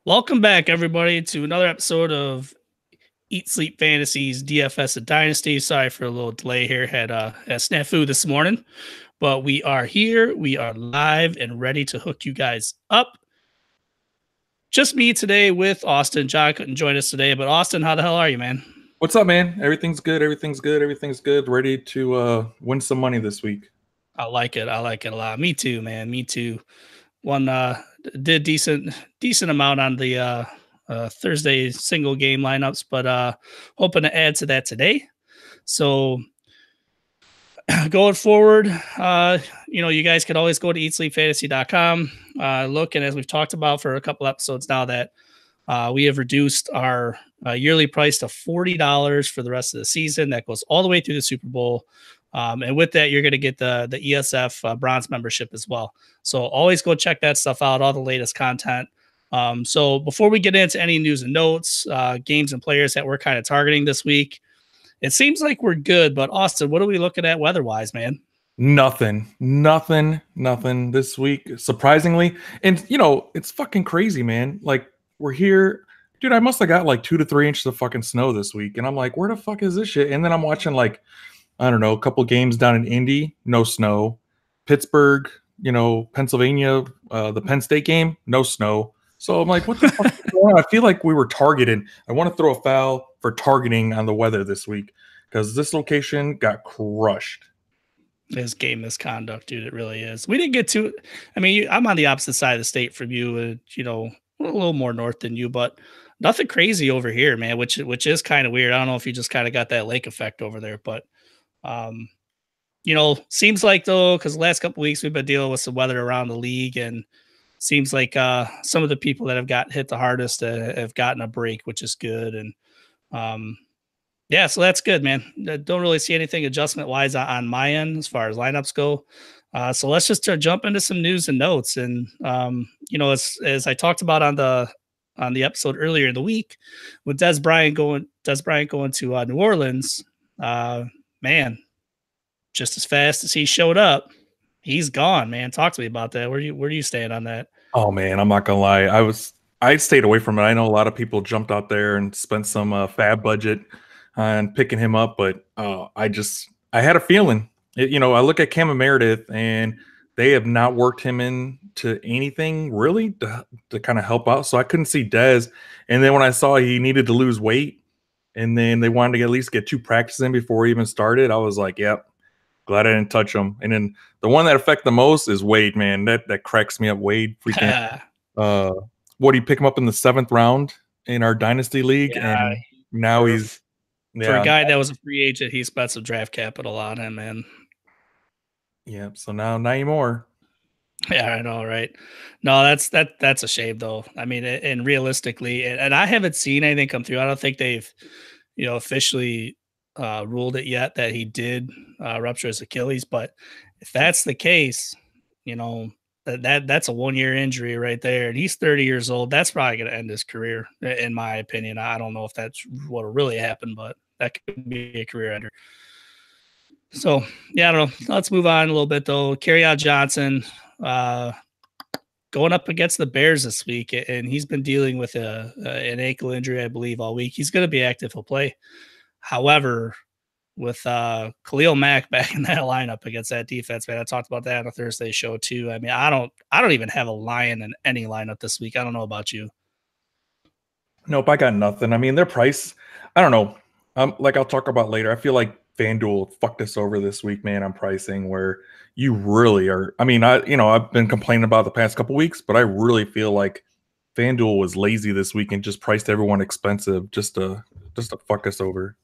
Welcome back, everybody, to another episode of Eat Sleep Fantasies DFS and Dynasty. Sorry for a little delay here. Had a snafu this morning, but we are here. We are live and ready to hook you guys up. Just me today with Austin. John couldn't join us today, but Austin, how the hell are you, man? What's up, man? Everything's good. Everything's good. Everything's good. Ready to win some money this week. I like it. I like it a lot. Me too, man. Me too. One did decent amount on the Thursday single game lineups, but hoping to add to that today. So going forward, you guys could always go to eatsleepfantasy.com. Look, and as we've talked about for a couple episodes now, that we have reduced our yearly price to $40 for the rest of the season. That goes all the way through the Super Bowl. And with that, you're going to get the ESF bronze membership as well. So always go check that stuff out, all the latest content. So before we get into any news and notes, games and players that we're kind of targeting this week, it seems like we're good. But Austin, what are we looking at weather-wise, man? Nothing this week, surprisingly. And, it's fucking crazy, man. Like, we're here. Dude, I must have got like 2 to 3 inches of fucking snow this week. And I'm like, where the fuck is this shit? And then I'm watching, like, I don't know, a couple games down in Indy, no snow. Pittsburgh, Pennsylvania, the Penn State game, no snow. So I'm like, what the fuck is going on? I feel like we were targeted. I want to throw a foul for targeting on the weather this week because this location got crushed. This game misconduct, dude. It really is. We didn't get to. I mean, I'm on the opposite side of the state from you. A little more north than you, but nothing crazy over here, man. Which is kind of weird. I don't know if you just kind of got that lake effect over there, but seems like though, because the last couple weeks we've been dealing with some weather around the league, and seems like some of the people that have got hit the hardest have gotten a break, which is good. And yeah, so that's good, man. Don't really see anything adjustment wise on my end as far as lineups go. So let's just jump into some news and notes. And as I talked about on the episode earlier in the week, with Dez Bryant going to New Orleans, man, just as fast as he showed up, he's gone, man. Talk to me about that. Where do you stand on that? Oh man, I'm not gonna lie. I stayed away from it. I know a lot of people jumped out there and spent some fab budget on picking him up, but I had a feeling. I look at Cam and Meredith, and they have not worked him into anything really to kind of help out. So I couldn't see Dez. And then when I saw he needed to lose weight, and then they wanted to at least get 2 practices in before he even started, I was like, yep, glad I didn't touch him. And then the one that affected the most is Wade, man. That cracks me up. Wade freaking what do you pick him up in the 7th round in our dynasty league? Yeah, and now he's for a guy that was a free agent, he spent some draft capital on him, man. Yeah, so now not anymore. Yeah, I know, right? No, that's a shame though. I mean, and realistically, and I haven't seen anything come through. I don't think they've, officially ruled it yet that he did rupture his Achilles. But if that's the case, that's a 1-year injury right there, and he's 30 years old. That's probably going to end his career, in my opinion. I don't know if that's what will really happen, but that could be a career ender. So yeah, I don't know. Let's move on a little bit though. Kerryon Johnson going up against the Bears this week, and he's been dealing with an ankle injury, I believe, all week. He's going to be active. He'll play. However, with Khalil Mack back in that lineup against that defense, man, I talked about that on a Thursday show too. I mean, I don't even have a Lion in any lineup this week. I don't know about you. Nope, I got nothing. I mean, their price, I don't know. Like I'll talk about later. I feel like FanDuel fucked us over this week, man, on pricing where you really are. I mean, I've been complaining about the past couple weeks, but I really feel like FanDuel was lazy this week and just priced everyone expensive just to fuck us over.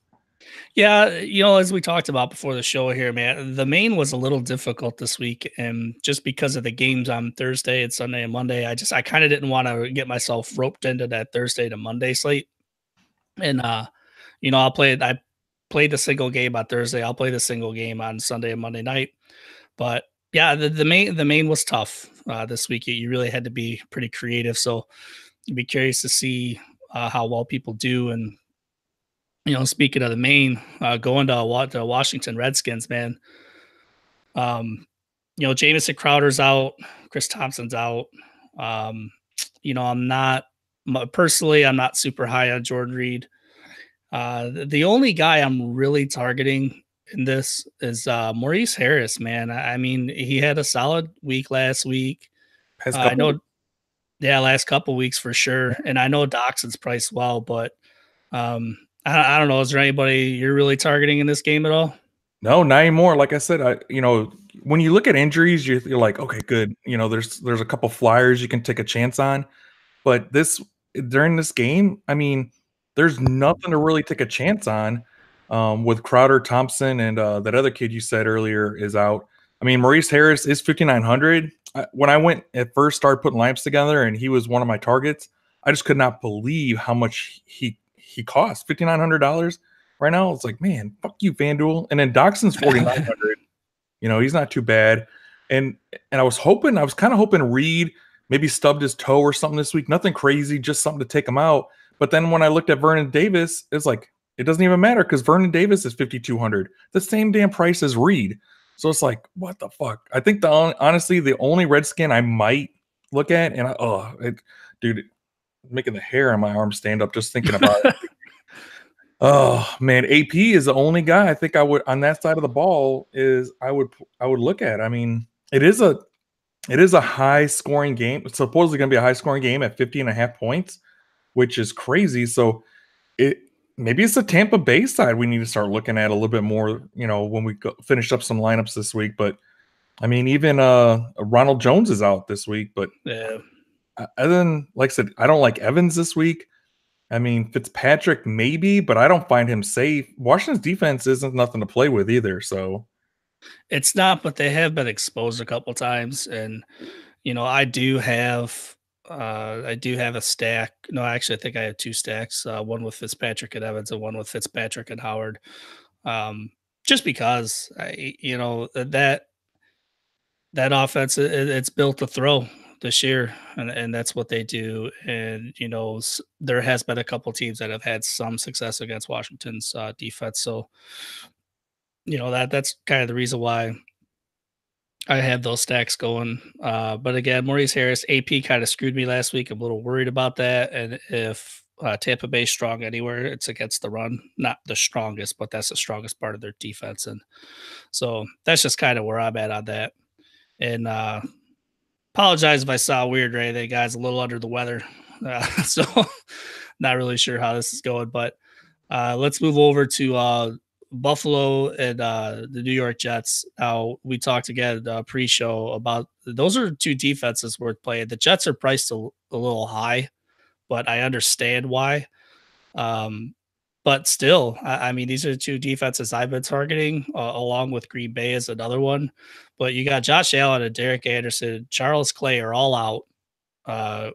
Yeah, as we talked about before the show here, man, the main was a little difficult this week, and just because of the games on Thursday and Sunday and Monday, I kind of didn't want to get myself roped into that Thursday to Monday slate. And I played the single game on Thursday. I'll play the single game on Sunday and Monday night. But yeah, the main was tough this week. You really had to be pretty creative. So you'd be curious to see how well people do. And speaking of the main, going to the Washington Redskins, man. Jamison Crowder's out, Chris Thompson's out. I'm not Personally, I'm not super high on Jordan Reed. The only guy I'm really targeting in this is Maurice Harris, man. I mean, he had a solid week last week. Past I couple. know, yeah, last couple weeks for sure. And I know Doxson's priced well, but I don't know. Is there anybody you're really targeting in this game at all? No, not anymore. Like I said, when you look at injuries, you're like, okay, good. There's a couple flyers you can take a chance on, but this during this game, I mean, there's nothing to really take a chance on. With Crowder, Thompson, and that other kid you said earlier is out. I mean, Maurice Harris is 5,900. When I went at first started putting lineups together, and he was one of my targets, I just could not believe how much he cost $5,900. Right now, it's like, man, fuck you, FanDuel. And then Doxson's 4,900. He's not too bad. And I was kind of hoping Reed maybe stubbed his toe or something this week. Nothing crazy, just something to take him out. But then when I looked at Vernon Davis, it's like it doesn't even matter because Vernon Davis is 5,200, the same damn price as Reed. So it's like, what the fuck? I think honestly, the only Redskin I might look at, and dude, making the hair on my arm stand up just thinking about it. Oh man, AP is the only guy I think I would on that side of the ball I would look at. I mean, it is a high scoring game. It's supposedly going to be a high scoring game at 50.5 points, which is crazy. So maybe it's the Tampa Bay side we need to start looking at a little bit more, when we finish up some lineups this week. But I mean, even Ronald Jones is out this week, but Yeah. other than, like I said, I don't like Evans this week. I mean, Fitzpatrick maybe, but I don't find him safe. Washington's defense isn't nothing to play with either. So It's not, but they have been exposed a couple times, and I do have a stack. No, actually, I think I have two stacks. One with Fitzpatrick and Evans, and one with Fitzpatrick and Howard. Just because that offense, it's built to throw this year, and that's what they do. And there has been a couple teams that have had some success against Washington's defense. So that's kind of the reason why I have those stacks going. But again, Maurice Harris, AP kind of screwed me last week. I'm a little worried about that. And if Tampa Bay's strong anywhere, it's against the run. Not the strongest, but that's the strongest part of their defense. And so that's just kind of where I'm at on that. And apologize if I sound weird or anything, guys. A little under the weather. So not really sure how this is going. But let's move over to Buffalo and the New York Jets. Now we talked again pre-show about those are two defenses worth playing. The Jets are priced a little high, but I understand why. Um, but still, I mean, these are the two defenses I've been targeting, along with Green Bay is another one. But you got Josh Allen and Derek Anderson, Charles Clay are all out. Uh,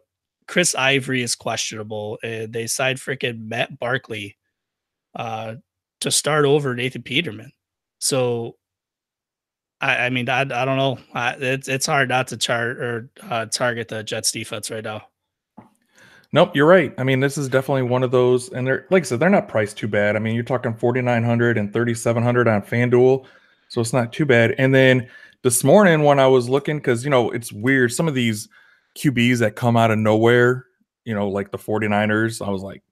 Chris Ivory is questionable, and they signed freaking Matt Barkley to start over Nathan Peterman. So I mean I don't know. It's hard not to target the Jets defense right now. nope, you're right. I mean, this is definitely one of those, and they're like I said, they're not priced too bad. I mean, you're talking 4,900 and 3,700 on FanDuel, so it's not too bad. And then this morning when I was looking, because it's weird, some of these QBs that come out of nowhere, like the 49ers, I was like,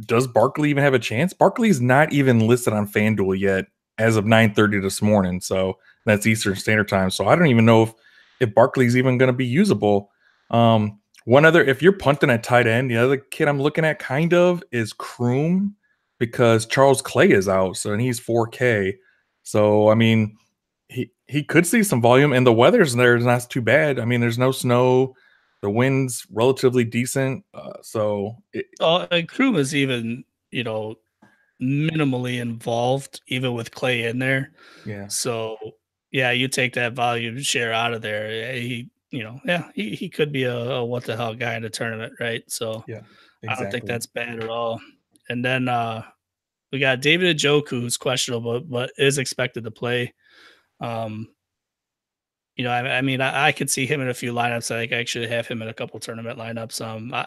does Barkley even have a chance? Barkley's not even listed on FanDuel yet as of 9:30 this morning, so that's Eastern Standard Time. So I don't even know if Barkley's even going to be usable. One other, if you're punting at tight end, the other kid I'm looking at kind of is Kroom because Charles Clay is out, so and he's 4K. So I mean, he could see some volume, and the weather's there is not too bad. I mean, there's no snow, the wind's relatively decent, And Kroom is even minimally involved, even with Clay in there. yeah, So yeah, you take that volume share out of there. He could be a what the hell guy in the tournament, right? So yeah, I don't think exactly. that's bad at all. And then we got David Njoku, who's questionable, but is expected to play. Um, I mean, I could see him in a few lineups. I think I actually have him in a couple tournament lineups.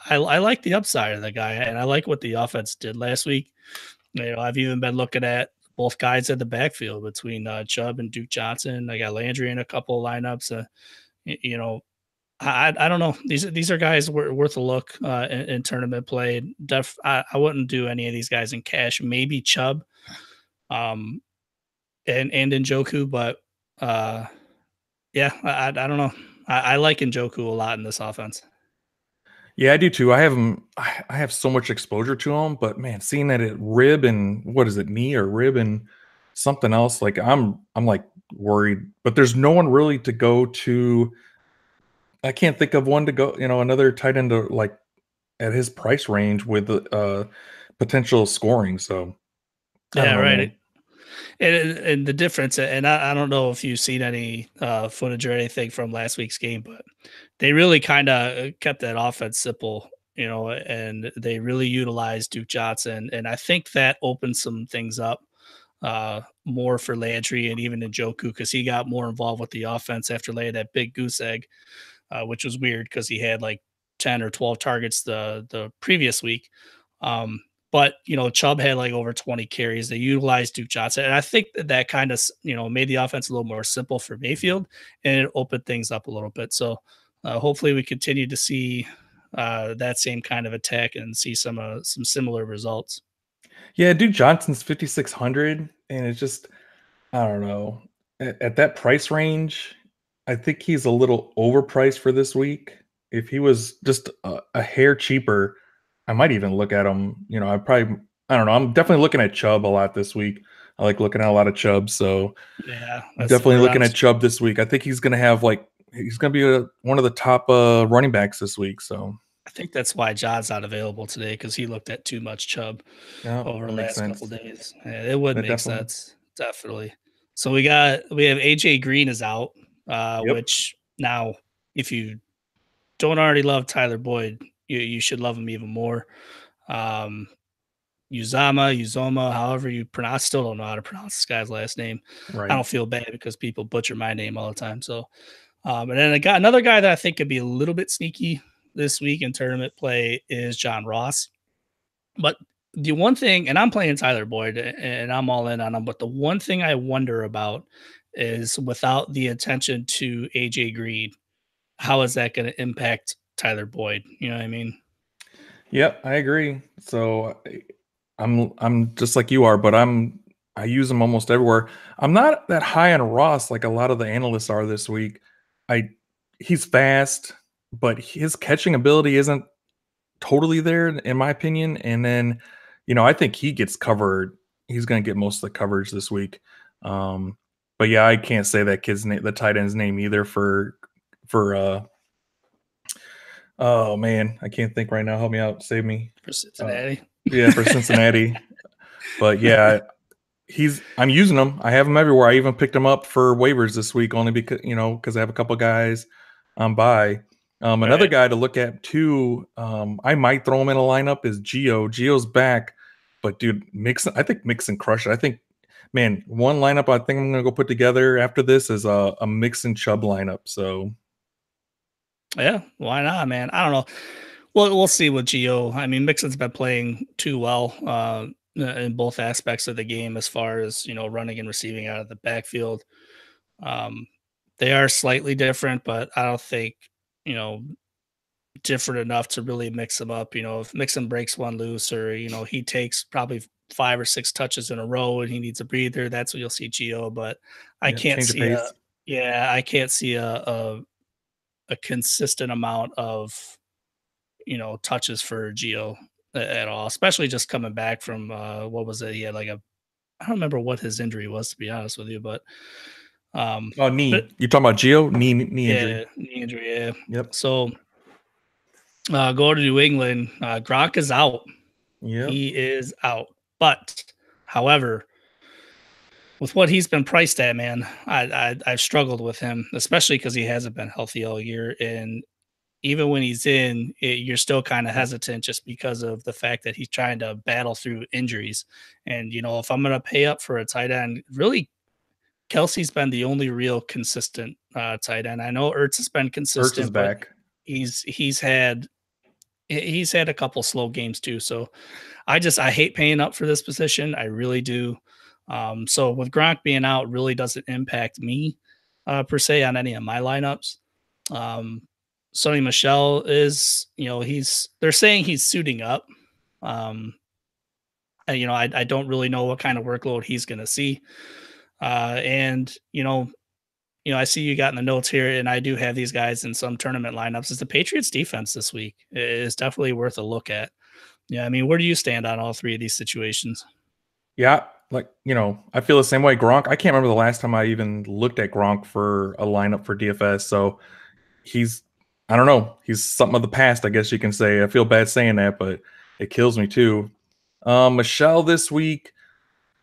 I like the upside of the guy, and I like what the offense did last week. I've even been looking at both guys at the backfield between Chubb and Duke Johnson. I got Landry in a couple of lineups. I don't know. These are guys worth a look in tournament play. I wouldn't do any of these guys in cash. Maybe Chubb, um, and Njoku, but uh, yeah, I don't know. I like Njoku a lot in this offense. Yeah, I do too. I have him. I have so much exposure to him, but man, seeing that at rib and what is it, knee or rib and something else, like I'm like worried. But there's no one really to go to. I can't think of one to go. Another tight end to like at his price range with potential scoring. So I don't Yeah, know, right. man. And the difference, and I don't know if you've seen any footage or anything from last week's game, but they really kind of kept that offense simple, and they really utilized Duke Johnson, and I think that opened some things up more for Landry and even Njoku because he got more involved with the offense after laying that big goose egg, which was weird because he had like 10 or 12 targets the previous week. Um, but Chubb had like over 20 carries. They utilized Duke Johnson, and I think that kind of made the offense a little more simple for Mayfield, and it opened things up a little bit. So hopefully we continue to see that same kind of attack and see some similar results. Yeah, Duke Johnson's 5,600, and it's just I don't know. At that price range, I think he's a little overpriced for this week. If he was just a hair cheaper, I might even look at him. I don't know. I'm definitely looking at Chubb a lot this week. I like looking at a lot of Chubb, so Yeah, that's definitely where looking at Chubb this week. I think he's going to have he's going to be one of the top running backs this week. So I think that's why John's not available today because he looked at too much Chubb yeah, over that the makes last couple sense. days. Yeah, it would That make definitely. sense, definitely. So we have AJ Green is out, Yep. which now if you don't already love Tyler Boyd, you should love him even more. Um, Uzoma, however you pronounce. Still don't know how to pronounce this guy's last name. I Right. don't feel bad because people butcher my name all the time. So, and then I got another guy that I think could be a little bit sneaky this week in tournament play is John Ross. But the one thing, and I'm playing Tyler Boyd and I'm all in on him, but the one thing I wonder about is without the attention to AJ Green, how is that going to impact Tyler Boyd? You know what I mean? Yep, I agree. So I'm just like you are, but I use him almost everywhere. I'm not that high on Ross like a lot of the analysts are this week. I He's fast, but his catching ability isn't totally there in my opinion. And then, I think he gets covered. He's going to get most of the coverage this week. Um, but yeah, I can't say that kid's name, the tight end's name either for oh man, I can't think right now. Help me out, save me. For Uh, Cincinnati. yeah, for Cincinnati. But yeah, I'm using them. I have them everywhere. I even picked them up for waivers this week only because I have a couple guys on by. Another Right. guy to look at too, I might throw him in a lineup is Geo. Geo's back, but dude, Mixon, I think Mixon crushed it. I think, man, one lineup I think I'm gonna go put together after this is a Mixon Chubb lineup. So Yeah, why not, man? I don't know. We'll see with Geo. I mean, Mixon's been playing too well in both aspects of the game as far as running and receiving out of the backfield. Um, they are slightly different, but I don't think you know different enough to really mix them up. If Mixon breaks one loose or he takes probably 5 or 6 touches in a row and he needs a breather, that's when you'll see Geo. But I yeah, can't change of see a pace. yeah, I can't see a consistent amount of touches for Geo at all, especially just coming back from what was it? He had like I don't remember what his injury was to be honest with you, but um, Oh, but knee. You talking about Geo? Knee injury. yeah, knee injury. Yeah. Yep. So go to New England. Gronk is out. Yep. He is out. But however, with what he's been priced at, man, I've struggled with him, especially because he hasn't been healthy all year, and even when he's in, you're still kind of hesitant just because of the fact that he's trying to battle through injuries. And if I'm going to pay up for a tight end, really, Kelsey's been the only real consistent tight end. I know Ertz has been Ertz is consistent, but back. he's he's had he's had a couple slow games too. So I hate paying up for this position. I really do. So with Gronk being out, really doesn't impact me per se on any of my lineups. Um, Sonny Michel is, they're saying he's suiting up. I don't really know what kind of workload he's going to see. And I see you got in the notes here, and I do have these guys in some tournament lineups. Is the Patriots defense this week is definitely worth a look at. Yeah, I mean, where do you stand on all three of these situations? Yeah, I feel the same way. Gronk, I can't remember the last time I even looked at Gronk for a lineup for DFS. So I don't know, he's something of the past, I guess you can say. I feel bad saying that, but it kills me too. Michelle this week,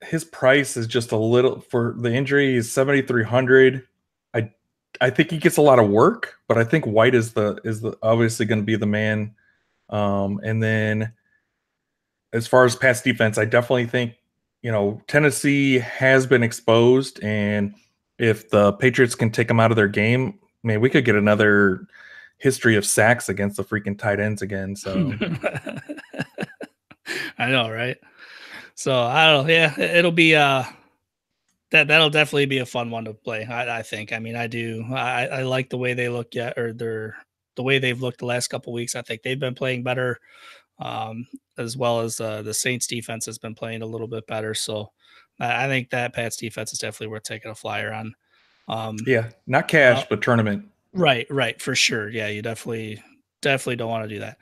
his price is just a little, for the injury is 7,300. I think he gets a lot of work, but I think White is the obviously going to be the man. And then as far as pass defense, I definitely think Tennessee has been exposed, and if the Patriots can take them out of their game, man, we could get another history of sacks against the freaking tight ends again. So I know, right? So I don't know. Yeah, it'll be that'll definitely be a fun one to play. I think. I mean, I do. I like the way they look the way they've looked the last couple weeks. I think they've been playing better, as well as the Saints defense has been playing a little bit better. So I think that Pats defense is definitely worth taking a flyer on. Yeah, not cash, but tournament. Right, for sure. Yeah, you definitely don't want to do that.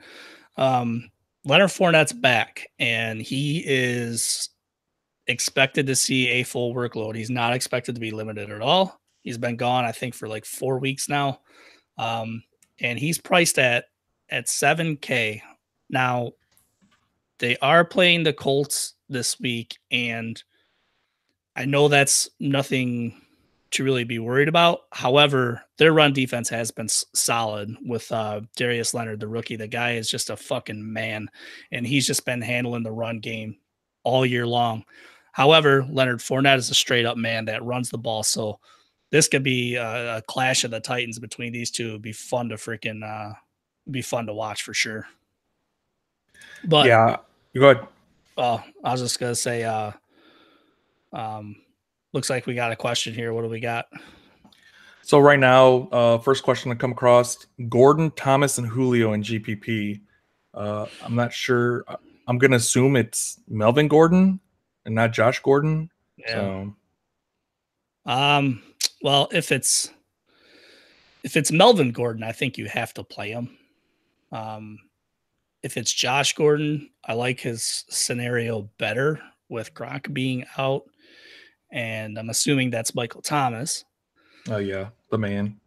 Leonard Fournette's back, and he is expected to see a full workload. He's not expected to be limited at all. He's been gone, I think, for like 4 weeks now. And he's priced at 7K. Now, they are playing the Colts this week, and I know that's nothing to really be worried about. However, their run defense has been solid with Darius Leonard, the rookie. The guy is just a fucking man, and he's just been handling the run game all year long. However, Leonard Fournette is a straight up man that runs the ball. So this could be a clash of the Titans between these two. It'd be fun to be fun to watch for sure. But yeah, you go ahead. I was just gonna say, looks like we got a question here. What do we got? So right now, first question to come across: Gordon, Thomas, and Julio in GPP. I'm not sure. I'm gonna assume it's Melvin Gordon and not Josh Gordon. Yeah. Well, if it's Melvin Gordon, I think you have to play him. If it's Josh Gordon, I like his scenario better with Gronk being out, and I'm assuming that's Michael Thomas. Oh yeah, the man.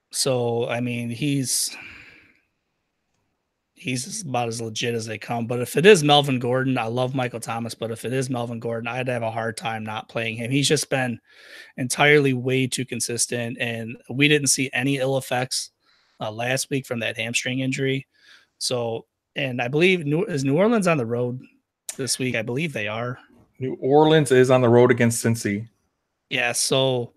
So I mean, he's about as legit as they come. But if it is Melvin Gordon, I love Michael Thomas, but if it is Melvin Gordon, I'd have a hard time not playing him. He's just been entirely way too consistent, and we didn't see any ill effects last week from that hamstring injury. So, and I believe is New Orleans on the road this week? I believe they are. New Orleans is on the road against Cincy. Yeah, so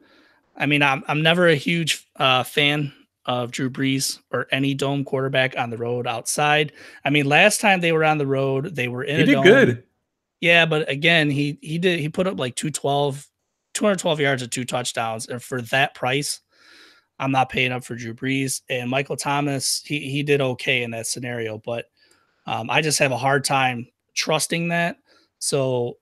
I mean, I'm never a huge fan of Drew Brees or any dome quarterback on the road outside. I mean, last time they were on the road, they were in a dome. He did good. Yeah, but again, he put up like 212 yards and 2 touchdowns, and for that price, I'm not paying up for Drew Brees. And Michael Thomas, he did okay in that scenario, but I just have a hard time trusting that. So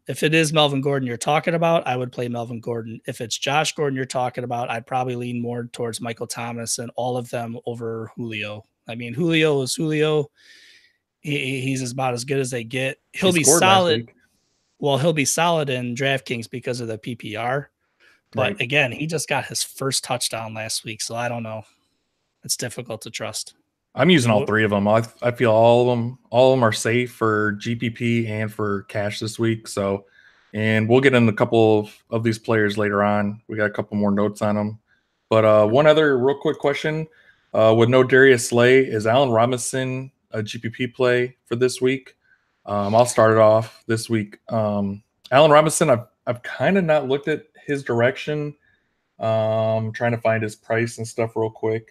if it is Melvin Gordon you're talking about, I would play Melvin Gordon. If it's Josh Gordon you're talking about, I'd probably lean more towards Michael Thomas and all of them over Julio. I mean, Julio is Julio. He's about as good as they get. He'll be solid. Well, he'll be solid in DraftKings because of the PPR. But again, he just got his first touchdown last week, so I don't know. It's difficult to trust. I'm using all three of them. I feel all of them are safe for GPP and for cash this week. So, and we'll get into a couple of these players later on. We got a couple more notes on them. But one other real quick question: with no Darius Slay, is Allen Robinson a GPP play for this week? I'll start it off this week. Allen Robinson, I've kind of not looked at his direction. Trying to find his price and stuff real quick.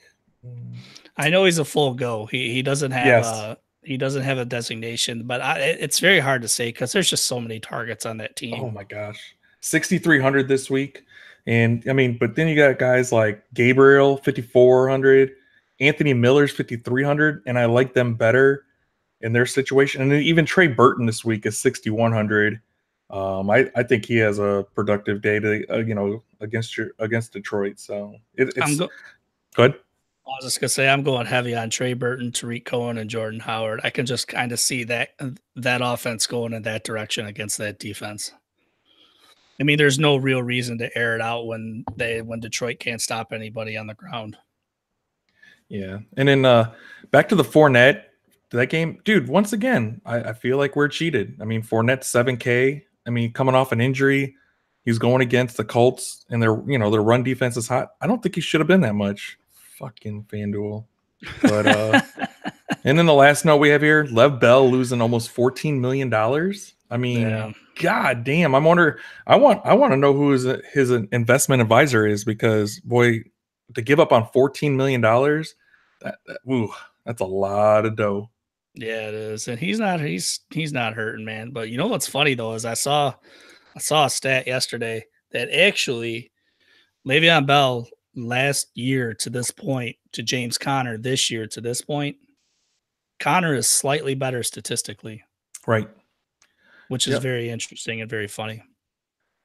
I know he's a full go. He doesn't have he doesn't have a designation, but it's very hard to say because there's just so many targets on that team. Oh my gosh, 6,300 this week, and I mean, but then you got guys like Gabriel 5,400, Anthony Miller's 5,300, and I like them better in their situation. And then even Trey Burton this week is 6,100. I think he has a productive day to against Detroit. So it's good. I was just gonna say I'm going heavy on Trey Burton, Tariq Cohen, and Jordan Howard. I can just kind of see that offense going in that direction against that defense. I mean, there's no real reason to air it out when Detroit can't stop anybody on the ground. Yeah, and then back to the Fournette that game, dude. Once again, I feel like we're cheated. I mean, Fournette 7K. I mean, coming off an injury, he's going against the Colts, and their run defense is hot. I don't think he should have been that much. Fucking FanDuel. But and then the last note we have here, Lev Bell losing almost $14 million. I mean, god damn. I want to know who his investment advisor is, because boy, to give up on $14 million, that's a lot of dough. Yeah, it is. And he's not hurting, man. But you know what's funny though is I saw a stat yesterday that actually Le'Veon Bell last year to this point to James Conner this year to this point, Conner is slightly better statistically. Right. Which is very interesting and very funny.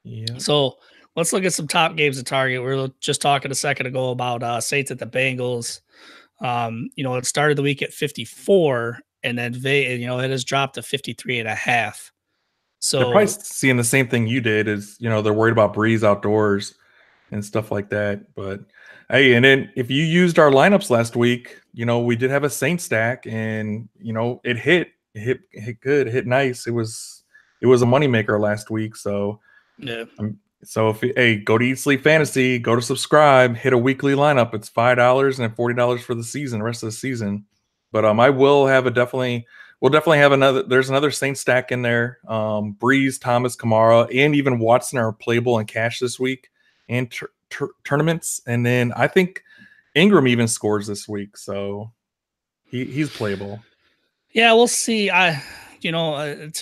Yeah. So let's look at some top games to target. We were just talking a second ago about Saints at the Bengals. It started the week at 54, and then it has dropped to 53.5. So they're probably seeing the same thing you did. Is they're worried about Breeze outdoors and stuff like that. But hey, and then if you used our lineups last week, we did have a Saints stack, and it hit good, it hit nice. It was a moneymaker last week. So yeah. So go to Eat Sleep Fantasy, go to subscribe, hit a weekly lineup. It's $5 and $40 for the season, the rest of the season. But I will have we'll definitely have there's another Saints stack in there. Breeze, Thomas, Kamara, and even Watson are playable in cash this week and tournaments. And then I think Ingram even scores this week, so he's playable. Yeah, we'll see. To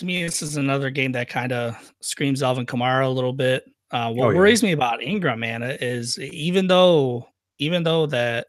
me, this is another game that kind of screams Alvin Kamara a little bit. What worries me about Ingram, man, is even though that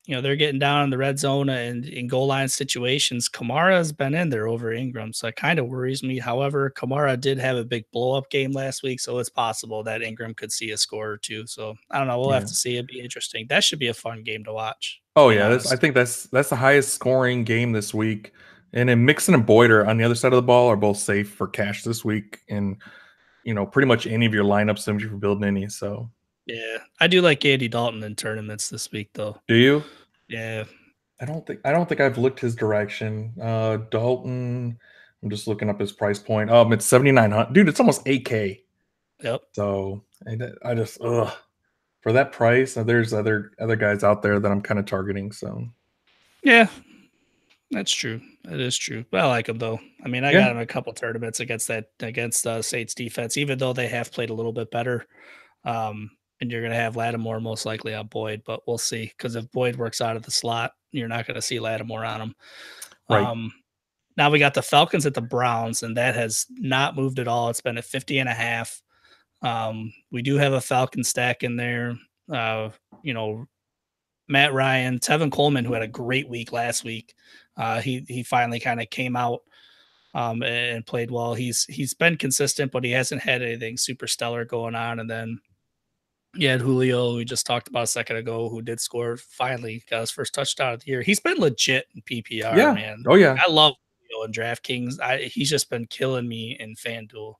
they're getting down in the red zone and in goal line situations, Kamara has been in there over Ingram, so it kind of worries me. However, Kamara did have a big blow up game last week, so it's possible that Ingram could see a score or two. So I don't know. We'll have to see. It'd be interesting. That should be a fun game to watch. Oh yeah, I think that's the highest scoring game this week. And then Mixon and Boyd on the other side of the ball are both safe for cash this week, and pretty much any of your lineups if you're building any. So yeah, I do like Andy Dalton in tournaments this week, though. Do you? Yeah. I don't think I've looked his direction. Dalton, I'm just looking up his price point. It's 7,900. Dude, it's almost 8K. Yep. So I just for that price, there's other guys out there that I'm kind of targeting. So yeah. That's true. That is true. But I like him though. I mean, I got him a couple tournaments against Saints defense, even though they have played a little bit better. And you're going to have Lattimore most likely on Boyd, but we'll see. Because if Boyd works out of the slot, you're not going to see Lattimore on him. Right. Now we got the Falcons at the Browns, and that has not moved at all. It's been at 50.5. We do have a Falcon stack in there. Matt Ryan, Tevin Coleman, who had a great week last week. He finally kind of came out and played well. He's been consistent, but he hasn't had anything super stellar going on. And then you had Julio, who we just talked about a second ago, who did score, finally got his first touchdown of the year. He's been legit in PPR, man. Oh yeah. I love Julio in DraftKings. He's just been killing me in FanDuel.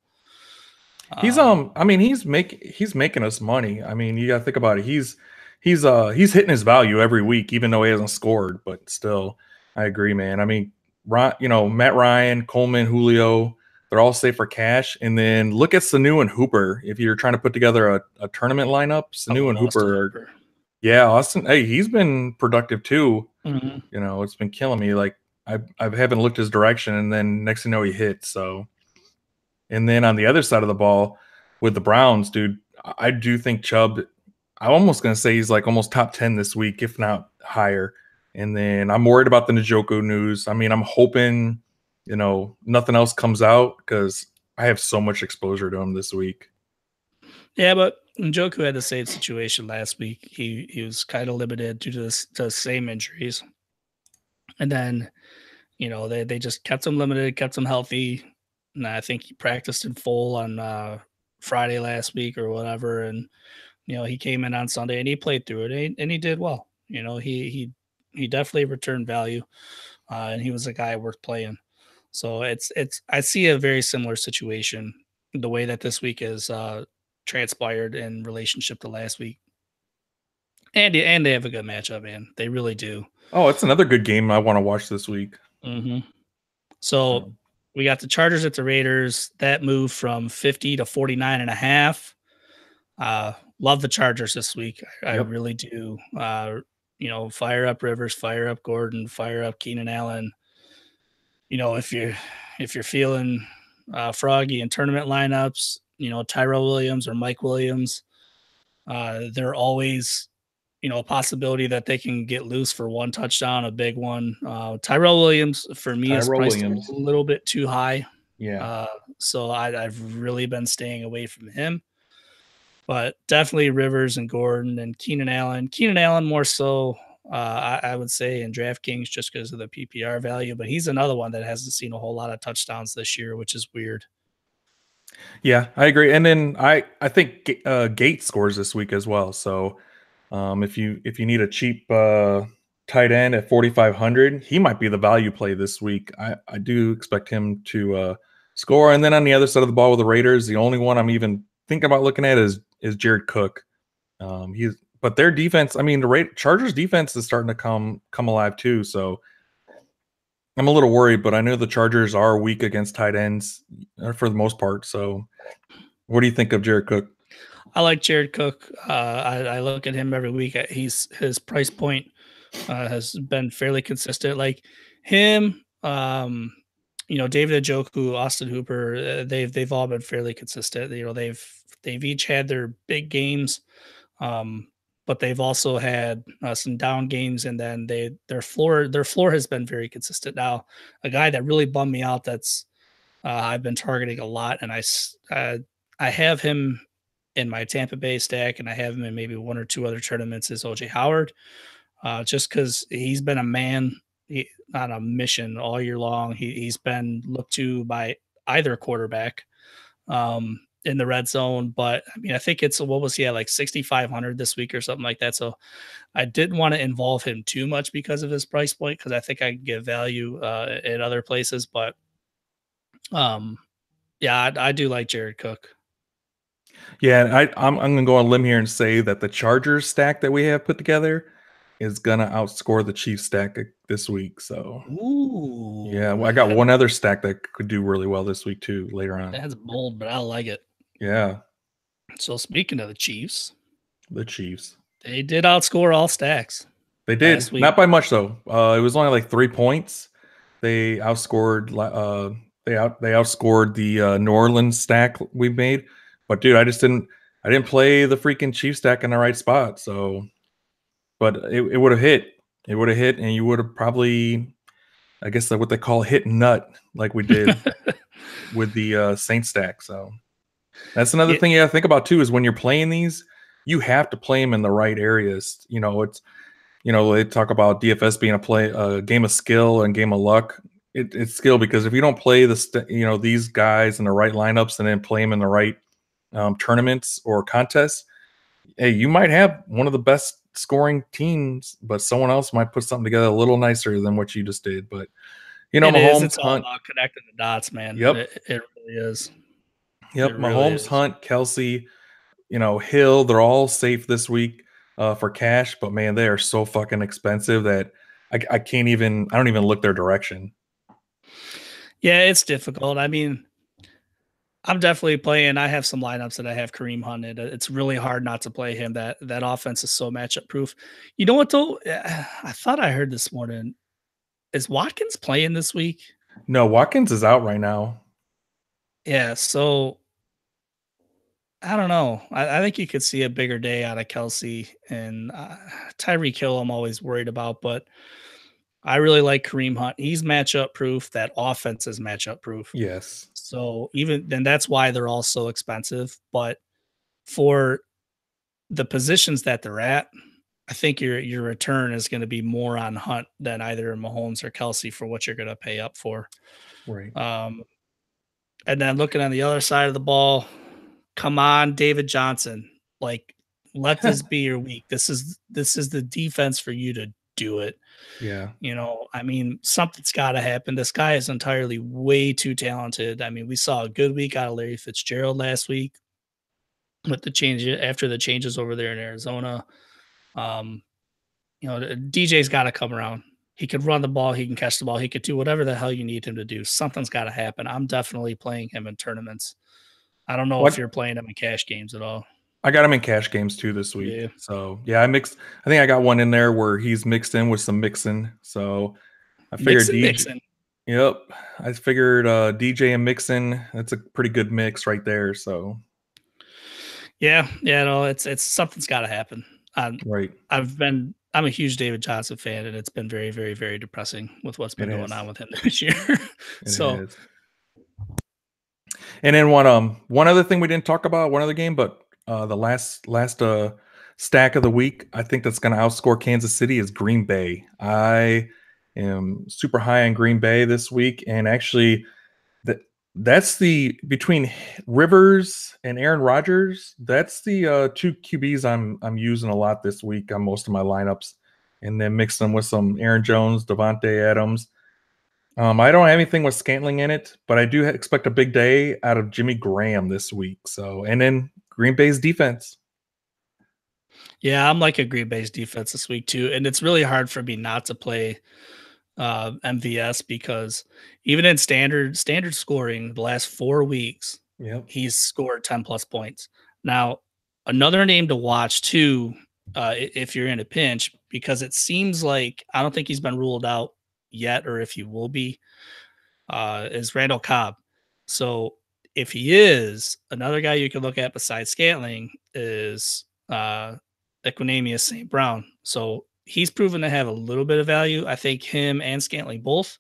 He's making us money. I mean, you gotta think about it. He's hitting his value every week, even though he hasn't scored. But still, I agree, man. I mean, Matt Ryan, Coleman, Julio, they're all safe for cash. And then look at Sanu and Hooper. If you're trying to put together a tournament lineup, Sanu and Hooper. Yeah, Austin. Hey, he's been productive too. Mm-hmm. It's been killing me. Like I haven't looked his direction, and then next thing you know, he hit. So, and then on the other side of the ball with the Browns, dude, I do think Chubb. I'm almost gonna say he's like almost top 10 this week, if not higher. And then I'm worried about the Njoku news. I mean, I'm hoping nothing else comes out because I have so much exposure to him this week. Yeah, but Njoku had the same situation last week. He was kind of limited due to the same injuries, and then they just kept him limited, kept him healthy, and I think he practiced in full on Friday last week or whatever, and he came in on Sunday and he played through it and he did well. He definitely returned value, and he was a guy worth playing. So it's I see a very similar situation the way that this week is transpired in relationship to last week. And they have a good matchup, man. They really do. Oh, it's another good game I want to watch this week. Mm-hmm. So we got the Chargers at the Raiders. That moved from 50 to 49.5. Love the Chargers this week. I really do. Fire up Rivers, fire up Gordon, fire up Keenan Allen. If you're feeling froggy in tournament lineups, Tyrell Williams or Mike Williams, they're always a possibility that they can get loose for one touchdown, a big one. Tyrell Williams for me is priced a little bit too high. Yeah. So I've really been staying away from him. But definitely Rivers and Gordon and Keenan Allen. Keenan Allen more so, I would say, in DraftKings just because of the PPR value. But he's another one that hasn't seen a whole lot of touchdowns this year, which is weird. Yeah, I agree. And then I think Gates scores this week as well. So if you need a cheap tight end at 4,500, he might be the value play this week. I do expect him to score. And then on the other side of the ball with the Raiders, the only one I'm even thinking about looking at is Jared Cook. But their defense, I mean, the Chargers defense is starting to come alive too. So I'm a little worried, but I know the Chargers are weak against tight ends for the most part. So what do you think of Jared Cook? I like Jared Cook. I look at him every week. His price point has been fairly consistent. Like him, David Njoku, Austin Hooper, they've all been fairly consistent. They've each had their big games, but they've also had some down games, and then their floor has been very consistent. Now, a guy that really bummed me out that's I've been targeting a lot, and I have him in my Tampa Bay stack, and I have him in maybe one or two other tournaments is OJ Howard, just because he's been a man on a mission all year long. He's been looked to by either quarterback in the red zone, but I mean, I think it's what was he at, like 6,500 this week or something like that. So I didn't want to involve him too much because of his price point, because I think I can get value at other places. But yeah, I do like Jared Cook. Yeah, I'm going to go on a limb here and say that the Chargers stack that we have put together is going to outscore the Chiefs stack this week. So, ooh, yeah, well, I got one other stack that could do really well this week too later on. That's bold, but I like it. Yeah. So speaking of the Chiefs, they did outscore all stacks. They did, not by much though. It was only like 3 points. They outscored. They outscored the New Orleans stack we made. But dude, I didn't play the freaking Chiefs stack in the right spot. So, but it would have hit. It would have hit, and you would have probably, I guess, what they call hit nut, like we did with the Saint stack. So that's another thing you got to think about too, is when you're playing these, you have to play them in the right areas. They talk about DFS being a game of skill and game of luck. It's skill, because if you don't play these guys in the right lineups and then play them in the right tournaments or contests, hey, you might have one of the best scoring teams, but someone else might put something together a little nicer than what you just did. But Mahomes, all about connecting the dots, man. Yep, it really is. Yep, Mahomes, Hunt, Kelsey, Hill, they're all safe this week for cash, but man, they are so fucking expensive that I don't even look their direction. Yeah, it's difficult. I mean, I'm definitely playing. I have some lineups that I have Kareem Hunt in. It's really hard not to play him. That offense is so matchup proof. You know what though? I thought I heard this morning. Is Watkins playing this week? No, Watkins is out right now. Yeah, so I don't know. I think you could see a bigger day out of Kelsey and Tyreek Hill. I'm always worried about, but I really like Kareem Hunt. He's matchup proof. That offense is matchup proof. Yes. So even then, that's why they're all so expensive. But for the positions that they're at, I think your return is going to be more on Hunt than either Mahomes or Kelsey for what you're going to pay up for. Right. Um, and then looking on the other side of the ball, come on, David Johnson. Like, let this be your week. This is the defense for you to do it. Yeah. I mean, something's got to happen. This guy is entirely way too talented. I mean, we saw a good week out of Larry Fitzgerald last week with the change after the changes over there in Arizona. Um, DJ's got to come around. He could run the ball. He can catch the ball. He could do whatever the hell you need him to do. Something's got to happen. I'm definitely playing him in tournaments. I don't know if you're playing him in cash games at all. I got him in cash games too this week. Yeah. So yeah, I think I got one in there where he's mixed in with some Mixon. So I figured Mixon. Yep. I figured DJ and Mixon, that's a pretty good mix right there. So yeah, no, it's something's got to happen. Right. I'm a huge David Johnson fan, and it's been very, very, very depressing with what's been going on with him this year. So, and then one other thing we didn't talk about, one other game, but the last stack of the week, I think that's going to outscore Kansas City is Green Bay. I am super high on Green Bay this week, and actually, that's the between Rivers and Aaron Rodgers. That's the two QBs I'm using a lot this week on most of my lineups, and then mix them with some Aaron Jones, Devontae Adams. I don't have anything with Scantling in it, but I do expect a big day out of Jimmy Graham this week. So, and then Green Bay's defense. Yeah, I'm like a Green Bay's defense this week too, and it's really hard for me not to play MVS because even in standard scoring the last 4 weeks, he's scored 10 plus points. Now, another name to watch too, if you're in a pinch, because it seems like I don't think he's been ruled out yet, or if he will be, is Randall Cobb. So if he is, another guy you can look at besides Scantling is Equanimeous St. Brown. So he's proven to have a little bit of value. I think him and Scantling both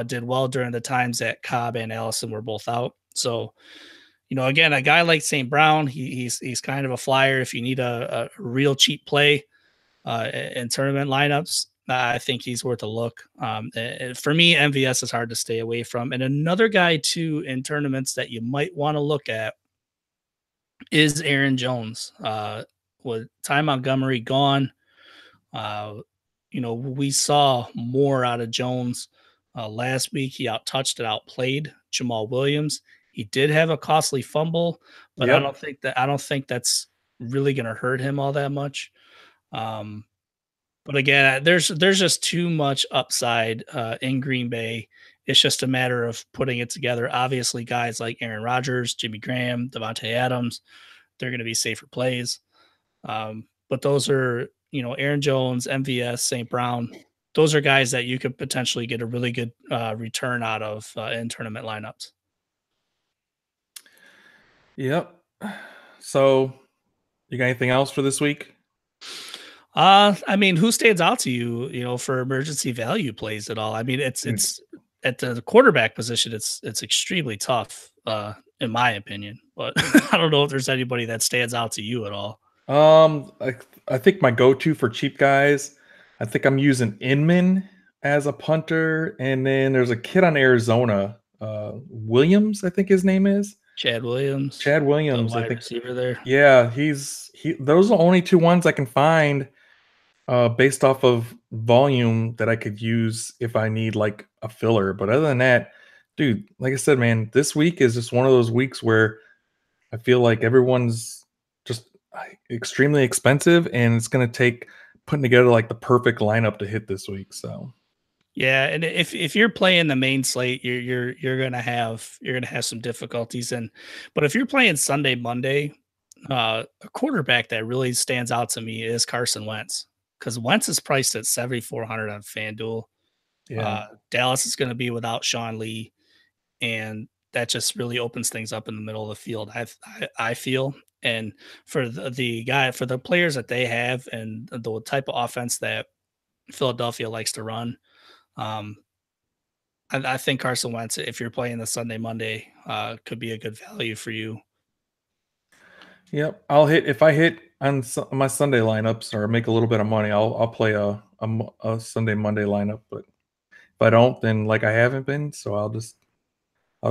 did well during the times that Cobb and Allison were both out. So, again, a guy like St. Brown, he's kind of a flyer. If you need a real cheap play in tournament lineups, I think he's worth a look. For me, MVS is hard to stay away from. And another guy, too, in tournaments that you might want to look at is Aaron Jones. With Ty Montgomery gone, we saw more out of Jones last week. He outtouched and outplayed Jamal Williams. He did have a costly fumble, but I don't think that's really going to hurt him all that much. But again, there's just too much upside in Green Bay. It's just a matter of putting it together. Obviously, guys like Aaron Rodgers, Jimmy Graham, Devontae Adams, they're going to be safer plays. But those are, Aaron Jones, MVS, St. Brown. Those are guys that you could potentially get a really good return out of in tournament lineups. Yep. So, you got anything else for this week? I mean, who stands out to you, for emergency value plays at all? I mean, it's at the quarterback position, it's extremely tough, in my opinion. But I don't know if there's anybody that stands out to you at all. I think my go-to for cheap guys, I think I'm using Inman as a punter, and then there's a kid on Arizona, Williams, I think his name is. Chad Williams, I think receiver there. Yeah, those are the only two ones I can find based off of volume that I could use if I need like a filler. But other than that, dude, like I said, man, this week is just one of those weeks where I feel like everyone's just extremely expensive, and it's going to take putting together like the perfect lineup to hit this week. So yeah, and if you're playing the main slate, you're gonna have some difficulties. But if you're playing Sunday, Monday, a quarterback that really stands out to me is Carson Wentz, because Wentz is priced at 7,400 on FanDuel. Yeah, Dallas is going to be without Sean Lee, and that just really opens things up in the middle of the field. I feel, and for the players that they have and the type of offense that Philadelphia likes to run. I think Carson Wentz, if you're playing the Sunday, Monday, could be a good value for you. Yep. If I hit on my Sunday lineups or make a little bit of money, I'll play a Sunday Monday lineup. But if I don't, then like I haven't been, so I'll just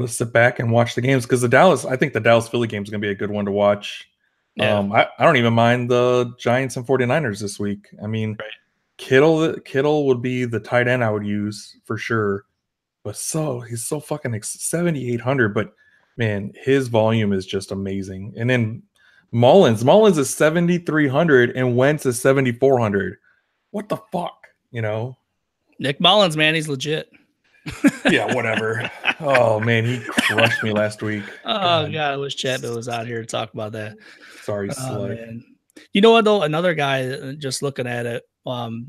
sit back and watch the games because I think the Dallas Philly game is going to be a good one to watch. Yeah. I don't even mind the Giants and 49ers this week. I mean, Right. Kittle would be the tight end I would use for sure. But he's so fucking 7,800. But man, his volume is just amazing. And then Mullins is 7,300 and Wentz is 7,400. What the fuck, you know? Nick Mullins, man, he's legit. Yeah, whatever. Oh man, he crushed me last week. Oh God, I wish Chapman was out here to talk about that. Sorry, Oh Sly. man. You know what though? Another guy, just looking at it,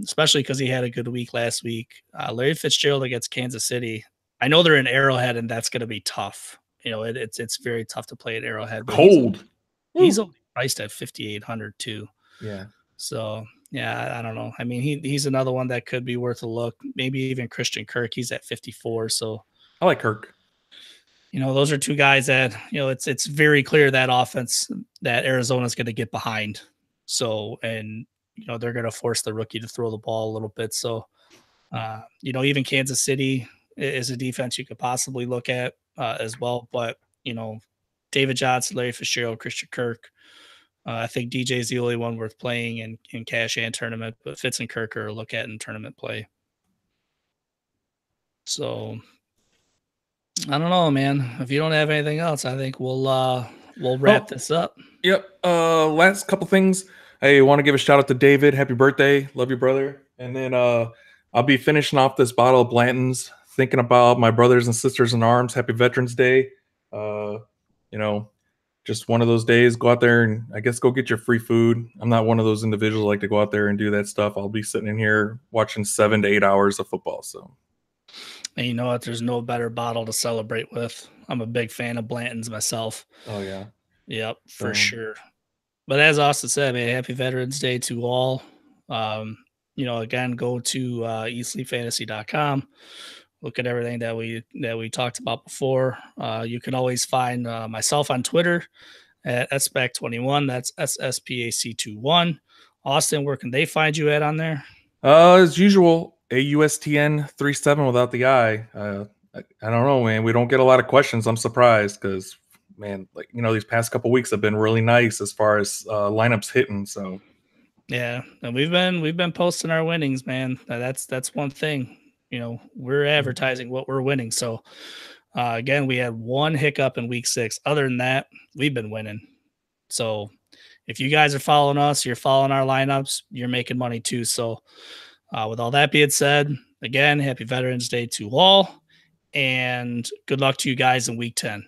especially because he had a good week last week. Larry Fitzgerald against Kansas City. I know they're in Arrowhead, and that's going to be tough. You know, it's very tough to play at Arrowhead. But Cold. He's only priced at 5,800 too. Yeah. So yeah, I don't know. I mean, he's another one that could be worth a look. Maybe even Christian Kirk. He's at 54. So I like Kirk. you know, those are two guys that, you know, it's very clear that offense that Arizona's going to get behind. So, and, you know, they're going to force the rookie to throw the ball a little bit. So, you know, even Kansas City is a defense you could possibly look at as well. But, you know, David Johnson, Larry Fitzgerald, Christian Kirk. I think DJ is the only one worth playing in cash and tournament, but Fitz and Kirk are a look at in tournament play. So I don't know, man. If you don't have anything else, I think we'll wrap this up. Yep. Last couple things. I want to give a shout out to David. Happy birthday. Love you, brother. And then I'll be finishing off this bottle of Blanton's, thinking about my brothers and sisters in arms. Happy Veterans Day. You know, just one of those days. Go out there and I guess go get your free food. I'm not one of those individuals who like to go out there and do that stuff. I'll be sitting in here watching 7 to 8 hours of football. So. And you know what? There's no better bottle to celebrate with. I'm a big fan of Blanton's myself. Oh yeah. Yep, for sure. But as Austin said, man, happy Veterans Day to all. You know, again, go to eatsleepfantasy.com. Look at everything that we talked about before. You can always find myself on Twitter at SPAC21. That's SSPAC21. Austin, where can they find you at on there? As usual, AUSTN37 without the I. I don't know, man. We don't get a lot of questions. I'm surprised because, man, like, you know, these past couple weeks have been really nice as far as lineups hitting. So yeah, and we've been posting our winnings, man. That's one thing. You know, we're advertising what we're winning. So again, we had one hiccup in week 6. Other than that, we've been winning. So if you guys are following us, you're following our lineups, you're making money too. So with all that being said, again, happy Veterans Day to all, and good luck to you guys in week 10.